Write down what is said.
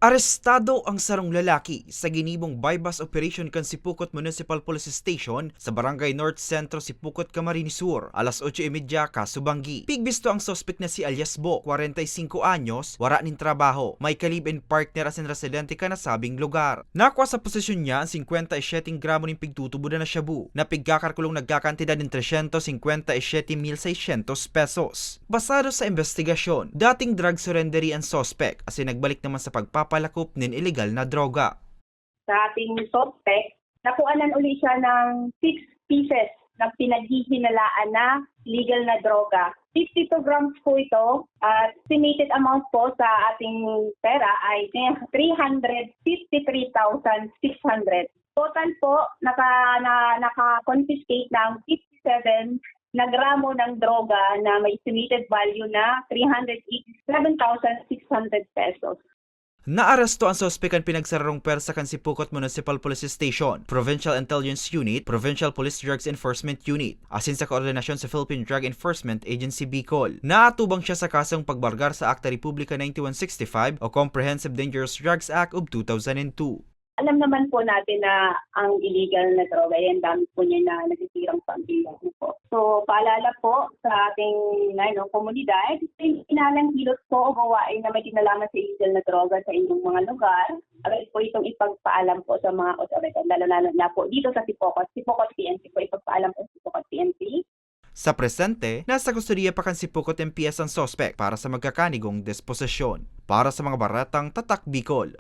Arestado ang sarong lalaki sa ginibong bypass operation kan Sipukot Municipal Police Station sa Barangay North Centro, Sipukot, Camarines Sur, alas 8:30 kasubanggi. Pigbisto ang suspect na si alias Bo, 45 anyos, wara nin trabaho, may kalib-in partner asin residente ka nasabing lugar. Nakuha sa posisyon niya ang 57 gramo ng pigtutubo na shabu, na pigkakarkulong nagkakantidad ng 357,600 pesos. Basado sa investigasyon, dating drug surrendery ang suspect asin nagbalik naman sa pagpapalakop nin illegal na droga. Sa ating suspect, nakuanan uli siya ng 6 pieces na pinaghihinalaan na legal na droga. 52 grams po ito at estimated amount po sa ating pera ay 353,600. Total po, naka-confiscate ng 57 na gramo ng droga na may estimated value na 387,600 pesos. Naaresto ang suspect ang pinagsararong pwersa kan Sipukot Municipal Police Station, Provincial Intelligence Unit, Provincial Police Drugs Enforcement Unit, asin sa koordinasyon sa Philippine Drug Enforcement Agency Bicol. Naatubang siya sa kasong pagbargar sa Acta Republica 9165 o Comprehensive Dangerous Drugs Act of 2002. Alam naman po natin na ang illegal na droga, yan dami po niya na nasisirang pamilya po. So, paalala po sa ating komunidad, inalang hilot po o gawain na may kinalaman sa illegal na droga sa inyong mga lugar. Agad po itong ipagpaalam po sa mga otoridad, lalo na po dito sa Sipokot PNP po, ipagpaalam po sa Sipokot PNP. Sa presente, nasa kustudiya pa kan Sipukot MPS ang suspect para sa magkakanigong disposisyon. Para sa mga baratang Tatak Bicol,